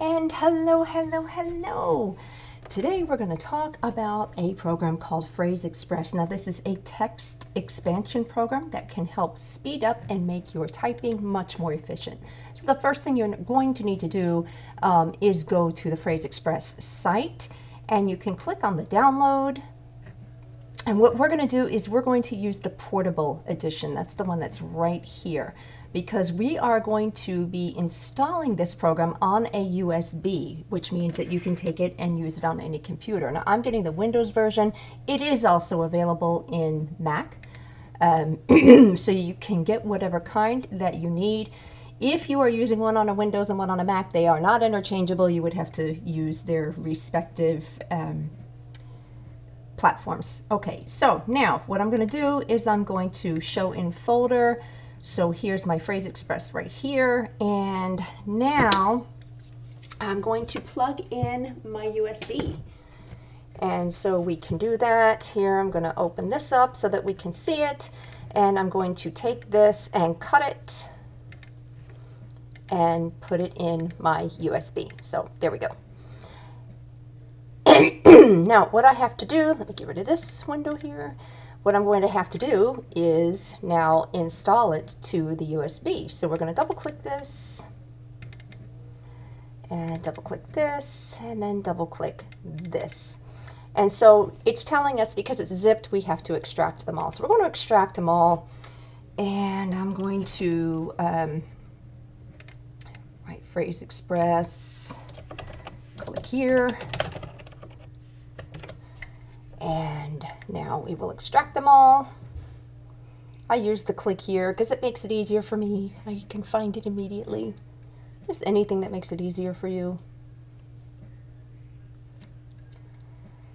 And hello, hello, hello. Today we're going to talk about a program called Phrase Express. Now this is a text expansion program that can help speed up and make your typing much more efficient. So the first thing you're going to need to do is go to the Phrase Express site, and you can click on the download. And what we're going to do is we're going to use the portable edition. That's the one that's right here, because we are going to be installing this program on a USB, which means that you can take it and use it on any computer. Now I'm getting the Windows version. It is also available in Mac, so you can get whatever kind that you need. If you are using one on a Windows and one on a Mac, they are not interchangeable. You would have to use their respective platforms. Okay, so now what I'm going to do is I'm going to show in folder. So here's my Phrase Express right here, and now I'm going to plug in my USB. And so we can do that here. I'm going to open this up so that we can see it, and I'm going to take this and cut it and put it in my USB. So there we go. Now what I have to do, let me get rid of this window here. What I'm going to have to do is now install it to the USB. So we're going to double click this and double click this and then double click this. And so it's telling us because it's zipped, we have to extract them all. So we're going to extract them all, and I'm going to write Phrase Express, click here. And now we will extract them all. I use the click here because it makes it easier for me. I can find it immediately. Just anything that makes it easier for you.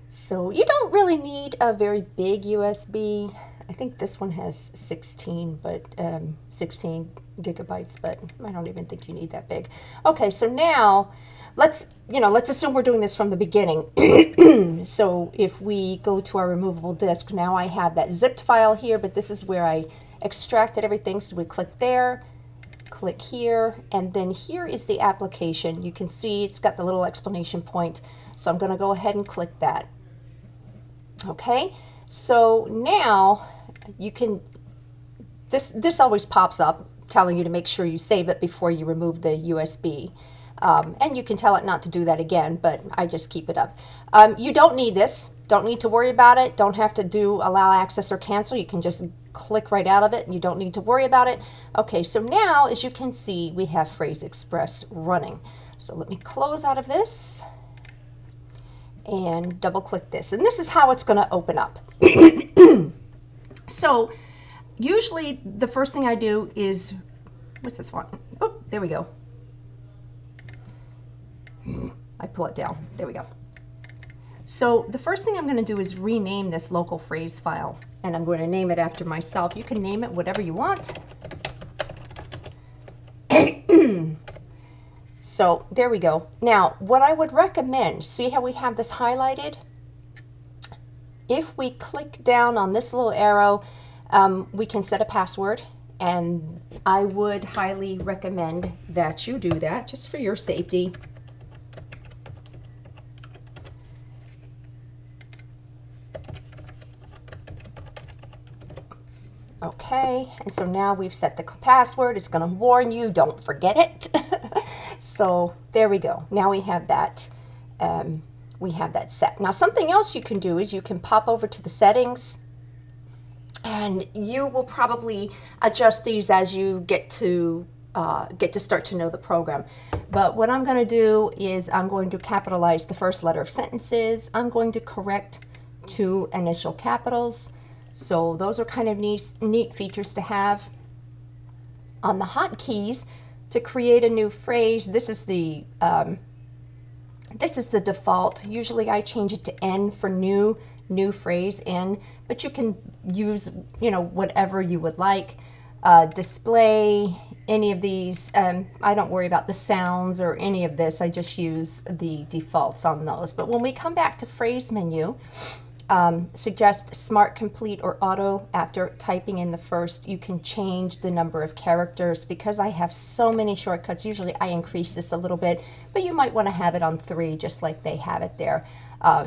So you don't really need a very big USB. I think this one has 16 gigabytes, but I don't even think you need that big. Okay, so now let's assume we're doing this from the beginning. So if we go to our removable disk, now I have that zipped file here, but this is where I extracted everything. So we click there, click here, and then here is the application. You can see it's got the little exclamation point. So I'm going to go ahead and click that. Okay, so now you can, this always pops up telling you to make sure you save it before you remove the USB. And you can tell it not to do that again, but I just keep it up. You don't need this. Don't need to worry about it. Don't have to do allow access or cancel. You can just click right out of it, and you don't need to worry about it. Okay, so now, as you can see, we have Phrase Express running. So let me close out of this and double click this. And this is how it's going to open up. So usually the first thing I do is, what's this one? Oh, there we go. I pull it down. There we go. So the first thing I'm going to do is rename this local phrase file, and I'm going to name it after myself. You can name it whatever you want. So there we go. Now what I would recommend, see how we have this highlighted? If we click down on this little arrow, we can set a password, and I would highly recommend that you do that just for your safety. Okay, and so now we've set the password. It's going to warn you, don't forget it. So there we go. Now we have that. Set. Now something else you can do is you can pop over to the settings, and you will probably adjust these as you get to start to know the program. But what I'm going to do is I'm going to capitalize the first letter of sentences. I'm going to correct 2 initial capitals. So those are kind of neat features to have. On the hotkeys to create a new phrase, this is the default. Usually I change it to N for new phrase, N, but you can use whatever you would like. Display, any of these. I don't worry about the sounds or any of this. I just use the defaults on those. But when we come back to phrase menu, Suggest Smart Complete or Auto after typing in the first. You can change the number of characters. Because I have so many shortcuts, usually I increase this a little bit, but you might want to have it on 3 just like they have it there.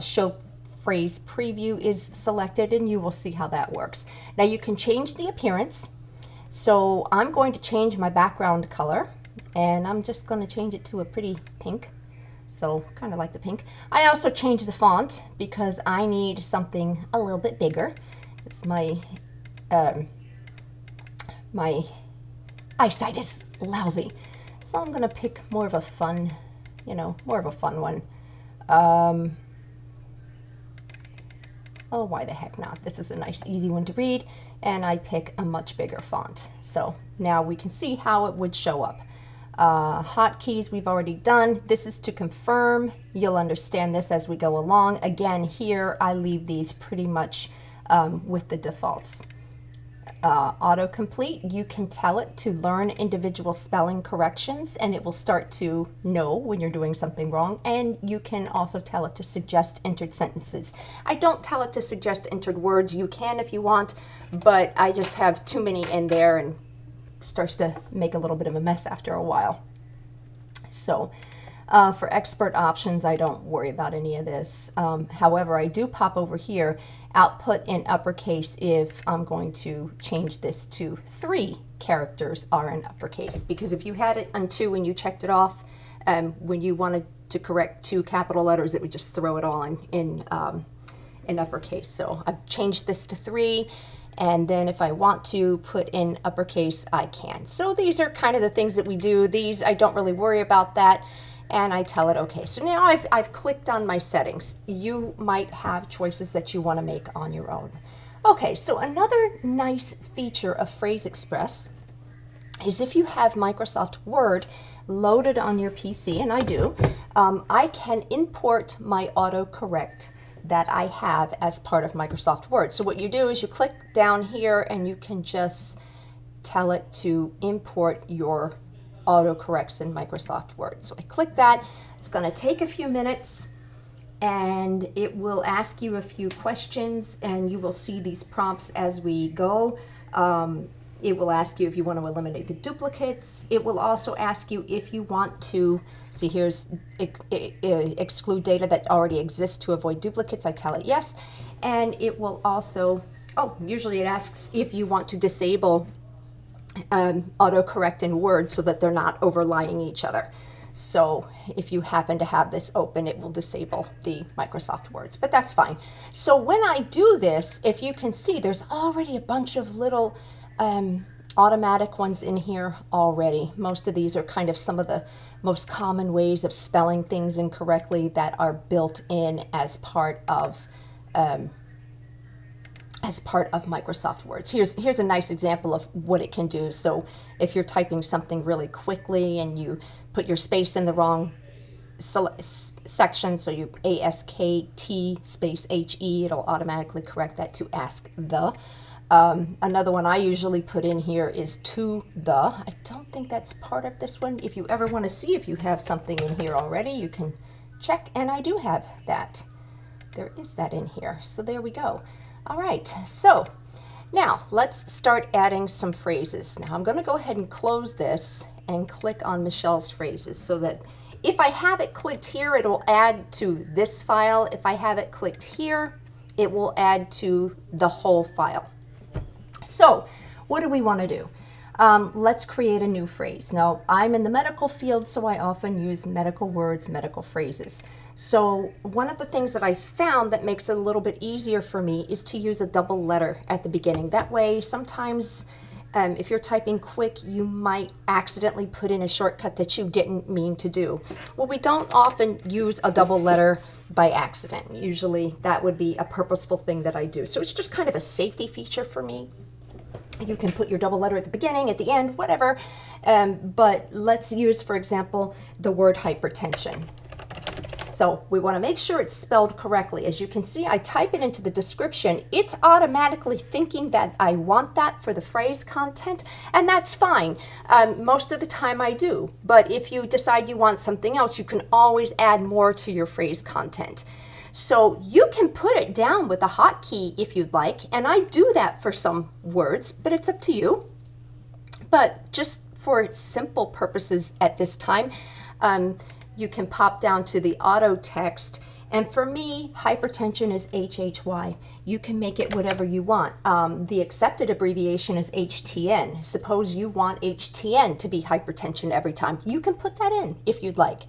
Show Phrase Preview is selected, and you will see how that works. Now you can change the appearance. So I'm going to change my background color, and I'm just going to change it to a pretty pink. So kind of like the pink. I also changed the font because I need something a little bit bigger. It's my my eyesight is lousy, so I'm gonna pick more of a fun, more of a fun one. Oh, why the heck not? This is a nice, easy one to read, and I pick a much bigger font. So now we can see how it would show up. Hotkeys we've already done. This is to confirm. You'll understand this as we go along. Again, here I leave these pretty much with the defaults. Autocomplete, you can tell it to learn individual spelling corrections, and it will start to know when you're doing something wrong. And you can also tell it to suggest entered sentences. I don't tell it to suggest entered words. You can if you want, but I just have too many in there, and starts to make a little bit of a mess after a while. So for expert options, I don't worry about any of this. However, I do pop over here, output in uppercase if I'm going to change this to 3 characters are in uppercase. Because if you had it on 2 and you checked it off, when you wanted to correct 2 capital letters, it would just throw it all in uppercase. So I've changed this to 3. And then if I want to put in uppercase, I can. So these are kind of the things that we do. These, I don't really worry about that. And I tell it, okay. So now I've clicked on my settings. You might have choices that you want to make on your own. Okay, so another nice feature of Phrase Express is if you have Microsoft Word loaded on your PC, and I do, I can import my autocorrect that I have as part of Microsoft Word. So what you do is you click down here and you can just tell it to import your autocorrects in Microsoft Word. So I click that. It's going to take a few minutes, and it will ask you a few questions, and you will see these prompts as we go. It will ask you if you want to eliminate the duplicates. It will also ask you if you want to, see here's exclude data that already exists to avoid duplicates. I tell it yes. And it will also, usually it asks if you want to disable autocorrect in Word so that they're not overlying each other. So if you happen to have this open, it will disable the Microsoft Words, but that's fine. So when I do this, if you can see, there's already a bunch of little automatic ones in here already. Most of these are kind of some of the most common ways of spelling things incorrectly that are built in as part of Microsoft Words. Here's a nice example of what it can do. So if you're typing something really quickly and you put your space in the wrong section, so you ASKT space HE, it'll automatically correct that to ask the. Another one I usually put in here is to the. I don't think that's part of this one. If you ever want to see if you have something in here already, you can check, and I do have that. There is that in here. So there we go. All right, so now let's start adding some phrases. Now I'm going to go ahead and close this and click on Michelle's phrases so that if I have it clicked here, it will add to this file. If I have it clicked here, it will add to the whole file. So what do we want to do? Let's create a new phrase. Now, I'm in the medical field, so I often use medical words, medical phrases. So one of the things that I found that makes it a little bit easier for me is to use a double letter at the beginning. That way, sometimes if you're typing quick, you might accidentally put in a shortcut that you didn't mean to do. Well, we don't often use a double letter by accident. Usually that would be a purposeful thing that I do. So it's just kind of a safety feature for me. You can put your double letter at the beginning, at the end, whatever. But let's use, for example, the word hypertension. So we want to make sure it's spelled correctly. As you can see, I type it into the description. It's automatically thinking that I want that for the phrase content, and that's fine. Most of the time I do. But if you decide you want something else, you can always add more to your phrase content. So you can put it down with a hotkey if you'd like, and I do that for some words, but it's up to you. But just for simple purposes at this time, you can pop down to the auto text, and for me, hypertension is HHY. You can make it whatever you want. The accepted abbreviation is HTN. Suppose you want HTN to be hypertension every time. You can put that in if you'd like,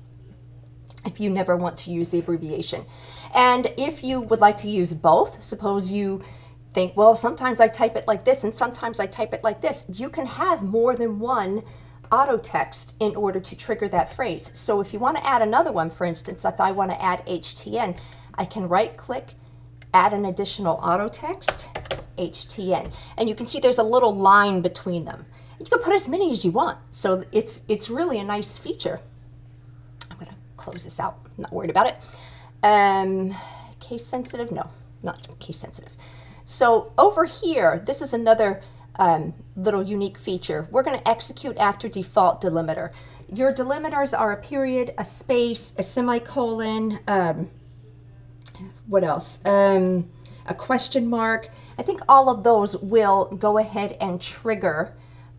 if you never want to use the abbreviation. And if you would like to use both, suppose you think, well, sometimes I type it like this and sometimes I type it like this. You can have more than one auto text in order to trigger that phrase. So if you want to add another one, for instance, if I want to add HTN, I can right click, add an additional auto text, HTN. And you can see there's a little line between them. You can put as many as you want. So it's really a nice feature. I'm going to close this out. I'm not worried about it. Case sensitive? No, not case sensitive. So over here, this is another little unique feature. We're going to execute after default delimiter. Your delimiters are a period, a space, a semicolon, what else? A question mark. I think all of those will go ahead and trigger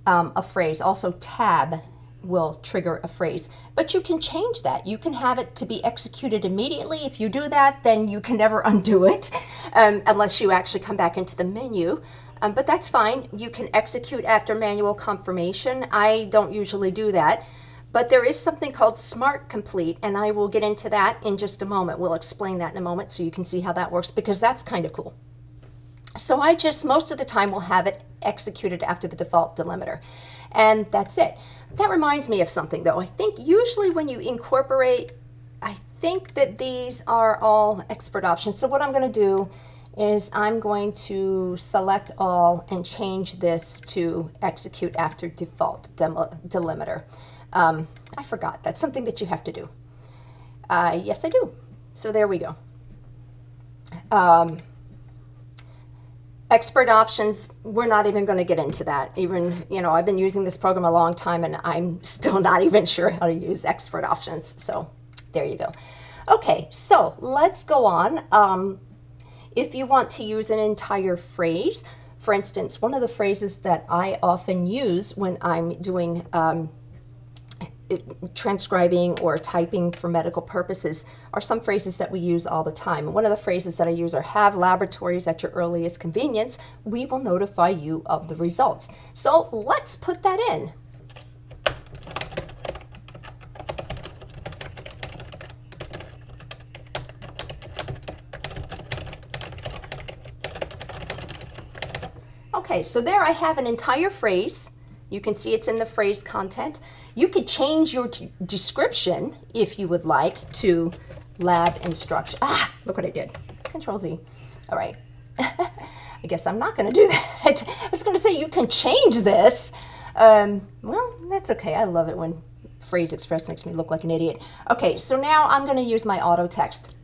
a phrase. Also tab will trigger a phrase. But you can change that. You can have it to be executed immediately. If you do that, then you can never undo it unless you actually come back into the menu. But that's fine. You can execute after manual confirmation. I don't usually do that. But there is something called Smart Complete, and I will get into that in just a moment. We'll explain that in a moment so you can see how that works, because that's kind of cool. So I just, most of the time, will have it executed after the default delimiter. And that's it. That reminds me of something, though. I think usually when you incorporate, I think that these are all expert options. So what I'm going to do is I'm going to select all and change this to execute after default delimiter. I forgot. That's something that you have to do. Yes, I do. So there we go. Expert options, we're not even going to get into that. Even, you know, I've been using this program a long time and I'm still not even sure how to use expert options. So there you go. Okay, so let's go on. If you want to use an entire phrase, for instance, one of the phrases that I often use when I'm doing transcribing or typing for medical purposes are some phrases that we use all the time. One of the phrases that I use are have laboratories at your earliest convenience. We will notify you of the results. So let's put that in. Okay, so there I have an entire phrase. You can see it's in the phrase content. You could change your description if you would like to lab instruction. Ah, look what I did. Control Z. All right. I guess I'm not going to do that. I was going to say you can change this. Well, that's okay. I love it when Phrase Express makes me look like an idiot. Okay, so now I'm going to use my auto text.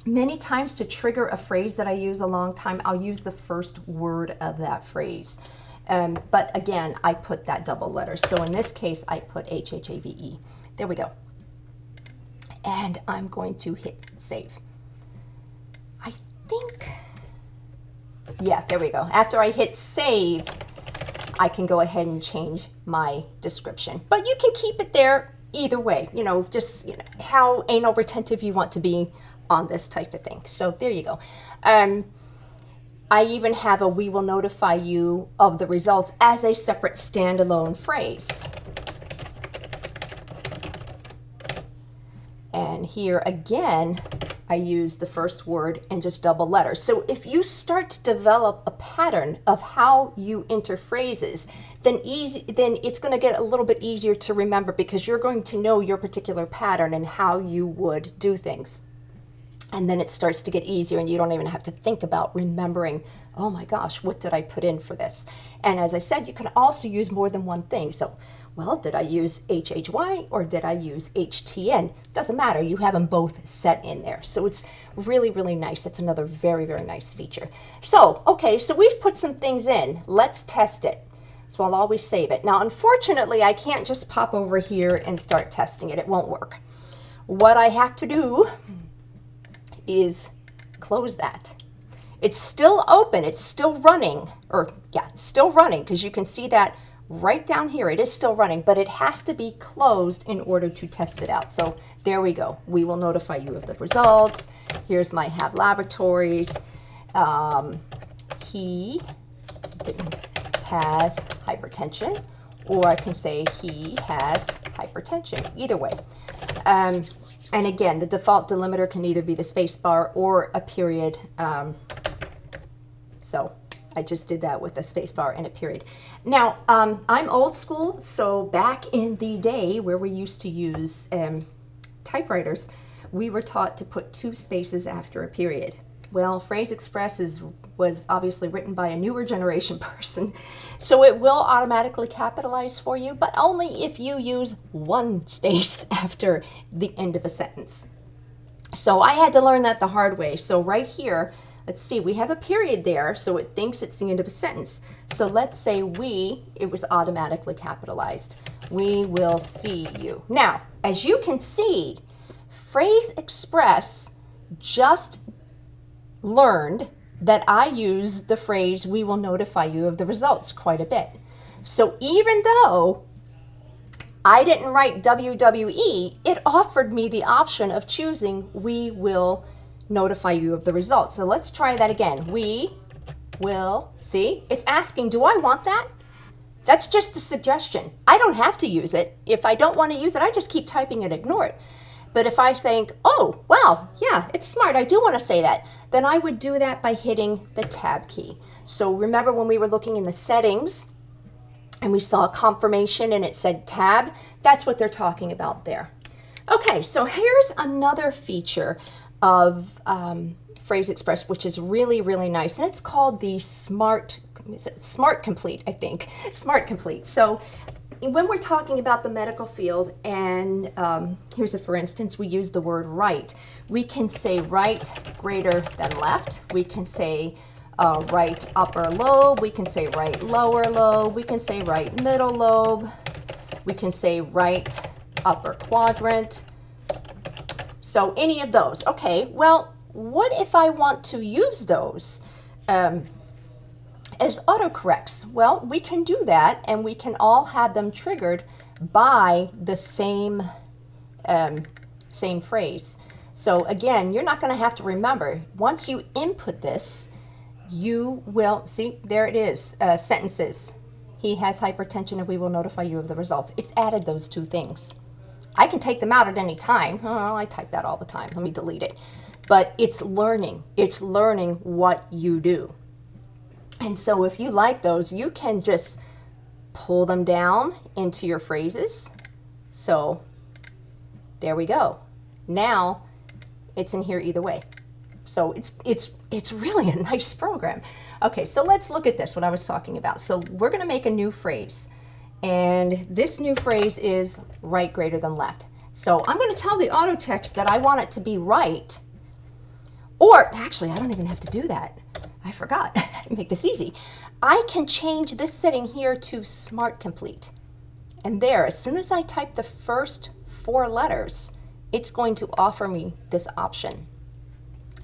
Many times to trigger a phrase that I use a long time, I'll use the first word of that phrase. But again, I put that double letter. So in this case, I put HHAVE. There we go. And I'm going to hit save. I think, yeah, there we go. After I hit save, I can go ahead and change my description. But you can keep it there either way, you know, just how anal retentive you want to be on this type of thing. So there you go. I even have a we will notify you of the results as a separate standalone phrase. And here again, I use the first word and just double letters. So if you start to develop a pattern of how you enter phrases, then it's going to get a little bit easier to remember because you're going to know your particular pattern and how you would do things. And then it starts to get easier and you don't even have to think about remembering, oh my gosh, what did I put in for this? And as I said, you can also use more than one thing. So, well, did I use HHY or did I use HTN? Doesn't matter. You have them both set in there. So it's really, really nice. It's another very, very nice feature. So, okay, so we've put some things in. Let's test it. So I'll always save it. Now, unfortunately, I can't just pop over here and start testing it. It won't work. What I have to do is close that. It's still open, it's still running, or yeah, it's still running, because you can see that right down here. It is still running, but it has to be closed in order to test it out. So there we go. We will notify you of the results. Here's my have laboratories. He has hypertension, or I can say he has hypertension, either way. And again, the default delimiter can either be the space bar or a period. So I just did that with a space bar and a period. Now, I'm old school, so back in the day where we used to use typewriters, we were taught to put 2 spaces after a period. Well, Phrase Express was obviously written by a newer generation person, so it will automatically capitalize for you, but only if you use 1 space after the end of a sentence. So I had to learn that the hard way. So right here, let's see, we have a period there, so it thinks it's the end of a sentence. So let's say it was automatically capitalized. We will see you. Now, as you can see, Phrase Express just learned that I use the phrase, we will notify you of the results, quite a bit. So even though I didn't write WWE, it offered me the option of choosing, we will notify you of the results. So let's try that again. We will, see, it's asking, do I want that? That's just a suggestion. I don't have to use it. If I don't want to use it, I just keep typing and ignore it. But if I think, oh, wow, yeah, it's smart, I do want to say that, then I would do that by hitting the tab key. So remember when we were looking in the settings and we saw confirmation and it said tab? That's what they're talking about there. Okay, so here's another feature of Phrase Express, which is really, really nice, and it's called the Smart Complete, I think. Smart Complete. So when we're talking about the medical field, and here's a for instance, we use the word right. We can say right greater than left. We can say right upper lobe. We can say right lower lobe. We can say right middle lobe. We can say right upper quadrant. So any of those. Okay, well, what if I want to use those as autocorrects? Well, we can do that, and we can all have them triggered by the same phrase. So again, you're not going to have to remember. Once you input this, you will see, there it is, sentences. He has hypertension and we will notify you of the results. It's added those 2 things. I can take them out at any time. Oh, I type that all the time. Let me delete it. But it's learning. It's learning what you do. And so if you like those, you can just pull them down into your phrases. So there we go. Now it's in here either way. So it's really a nice program. Okay, so let's look at this, what I was talking about. So we're going to make a new phrase. And this new phrase is right greater than left. So I'm going to tell the auto text that I want it to be right. Or actually, I don't even have to do that. I forgot. Make this easy. I can change this setting here to Smart Complete. And there, as soon as I type the first 4 letters, it's going to offer me this option.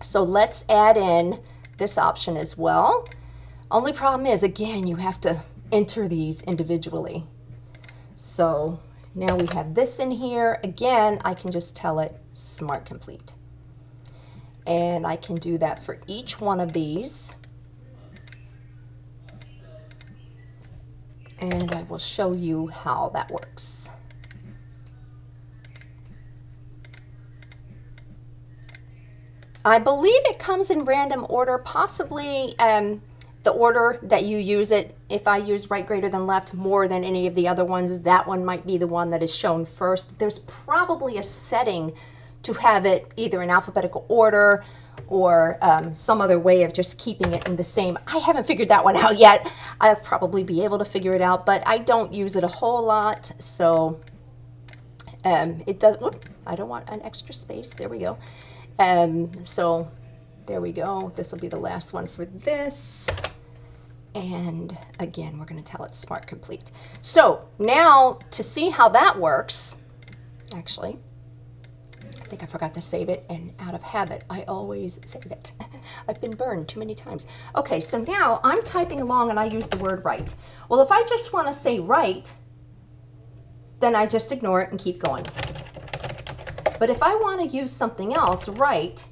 So let's add in this option as well. Only problem is, again, you have to enter these individually. So now we have this in here. Again, I can just tell it Smart Complete. And I can do that for each one of these. And I will show you how that works. I believe it comes in random order, possibly the order that you use it. If I use right greater than left more than any of the other ones, that one might be the one that is shown first. There's probably a setting to have it either in alphabetical order or some other way of just keeping it in the same. I haven't figured that one out yet. I'll probably be able to figure it out, but I don't use it a whole lot. So it does, whoop, I don't want an extra space. There we go. So there we go. This will be the last one for this. And again, we're going to tell it Smart Complete. So now to see how that works, actually, think I forgot to save it, and out of habit, I always save it. I've been burned too many times. Okay, so now I'm typing along and I use the word right. Well, if I just want to say right, then I just ignore it and keep going. But if I want to use something else, right,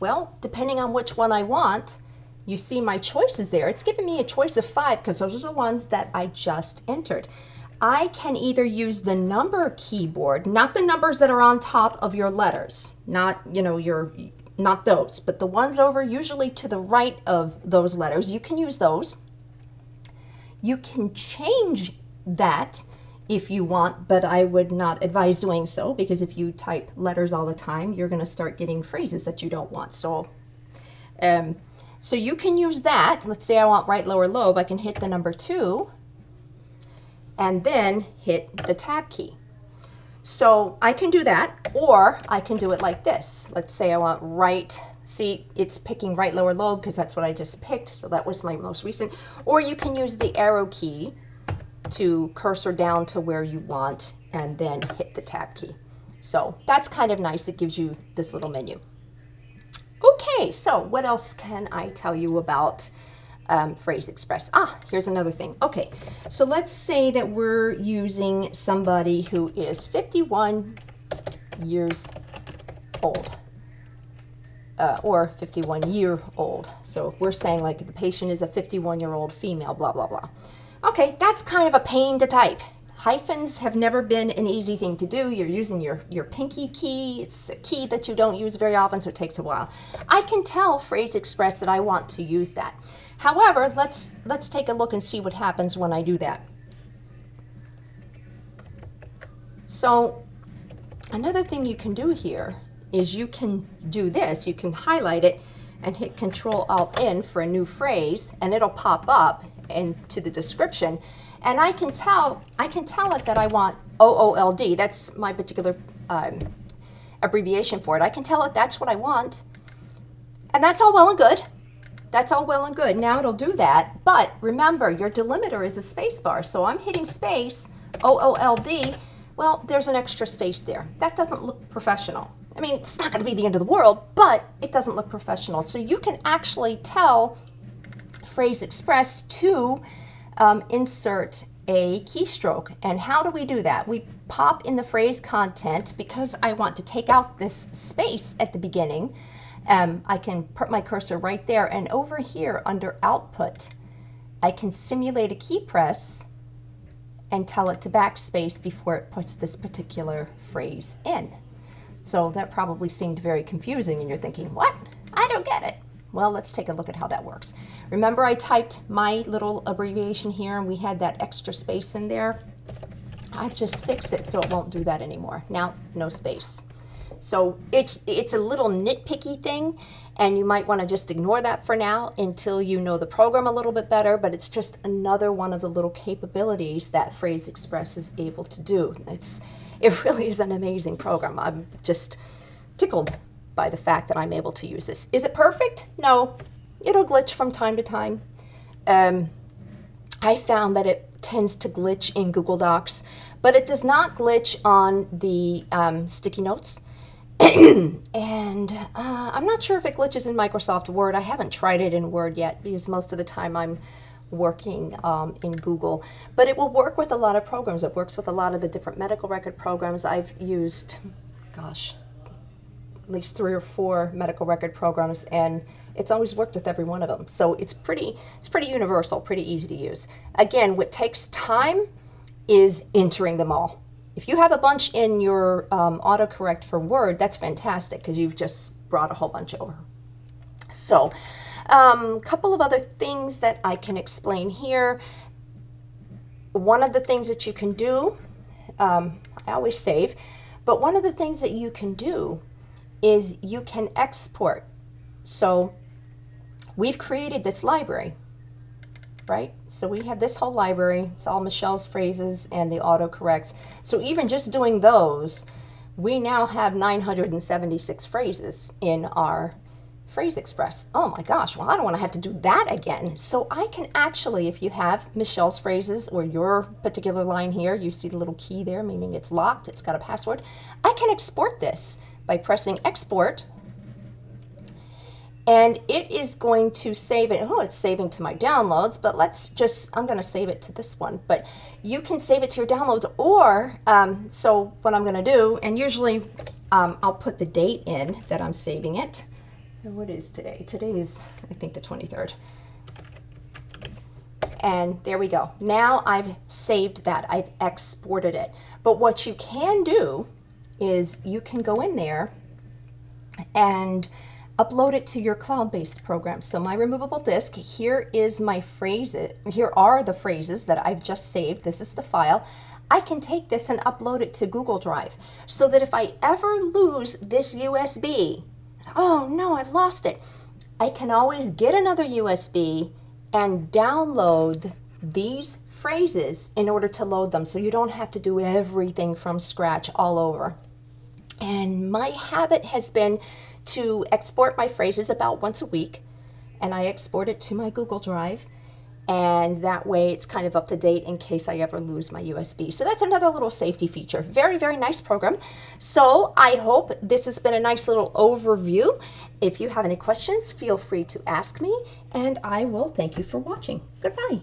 well, depending on which one I want, you see my choices there. It's giving me a choice of 5 because those are the ones that I just entered. I can either use the number keyboard, not the numbers that are on top of your letters, not, you know, not those, but the ones over usually to the right of those letters. You can use those. You can change that if you want, but I would not advise doing so, because if you type letters all the time, you're going to start getting phrases that you don't want. So you can use that. Let's say I want right lower lobe. I can hit the number 2 and then hit the tab key. So I can do that, or I can do it like this. Let's say I want right, see, it's picking right lower lobe because that's what I just picked, so that was my most recent. Or you can use the arrow key to cursor down to where you want and then hit the tab key. So that's kind of nice. It gives you this little menu. Okay, so what else can I tell you about Phrase Express? Here's another thing. Okay, so let's say that we're using somebody who is 51 years old, or 51-year-old. So if we're saying like the patient is a 51-year-old female, blah, blah, blah. Okay, that's kind of a pain to type. Hyphens have never been an easy thing to do. You're using your pinky key. It's a key that you don't use very often, so it takes a while. I can tell Phrase Express that I want to use that. However, let's take a look and see what happens when I do that. So another thing you can do here is you can do this. You can highlight it and hit Control-Alt-N for a new phrase, and it'll pop up into the description. And I can tell it that I want OOLD. That's my particular abbreviation for it. I can tell it that's what I want. And that's all well and good. That's all well and good. Now it'll do that. But remember, your delimiter is a space bar. So I'm hitting space, OOLD. Well, there's an extra space there. That doesn't look professional. I mean, it's not going to be the end of the world, but it doesn't look professional. So you can actually tell Phrase Express to insert a keystroke. And how do we do that? We pop in the phrase content. Because I want to take out this space at the beginning, I can put my cursor right there, and over here under output, I can simulate a key press and tell it to backspace before it puts this particular phrase in. So that probably seemed very confusing, and you're thinking, what? I don't get it. Well, let's take a look at how that works. Remember, I typed my little abbreviation here, and we had that extra space in there. I've just fixed it so it won't do that anymore. Now, no space. So it's a little nitpicky thing, and you might want to just ignore that for now until you know the program a little bit better, but it's just another one of the little capabilities that Phrase Express is able to do. It really is an amazing program. I'm just tickled by the fact that I'm able to use this. Is it perfect? No. It'll glitch from time to time. I found that it tends to glitch in Google Docs, but it does not glitch on the sticky notes. And I'm not sure if it glitches in Microsoft Word. I haven't tried it in Word yet because most of the time I'm working in Google. But it will work with a lot of programs. It works with a lot of the different medical record programs. I've used, gosh, at least 3 or 4 medical record programs, and it's always worked with every one of them. So it's pretty universal, pretty easy to use. Again, what takes time is entering them all. If you have a bunch in your autocorrect for Word, that's fantastic because you've just brought a whole bunch over. So a couple of other things that I can explain here. One of the things that you can do, I always save, but one of the things that you can do is you can export. So we've created this library, right? So we have this whole library. It's all Michelle's phrases and the autocorrects. So even just doing those, we now have 976 phrases in our Phrase Express. Oh my gosh, well, I don't want to have to do that again. So I can actually, if you have Michelle's phrases or your particular line here, you see the little key there, meaning it's locked, it's got a password. I can export this by pressing export, and it is going to save it. Oh, it's saving to my downloads, but I'm going to save it to this one. But you can save it to your downloads, or, so what I'm going to do, and usually I'll put the date in that I'm saving it. What is today? Today is, I think, the 23rd. And there we go. Now I've saved that. I've exported it. But what you can do is you can go in there and upload it to your cloud-based program. So my removable disk, here is my phrases. Here are the phrases that I've just saved. This is the file. I can take this and upload it to Google Drive so that if I ever lose this USB, oh no, I've lost it, I can always get another USB and download these phrases in order to load them, so you don't have to do everything from scratch all over. And my habit has been to export my phrases about once a week, and I export it to my Google Drive, and that way it's kind of up to date in case I ever lose my USB. So that's another little safety feature. Very, very nice program. So I hope this has been a nice little overview. If you have any questions, feel free to ask me, and I will thank you for watching. Goodbye.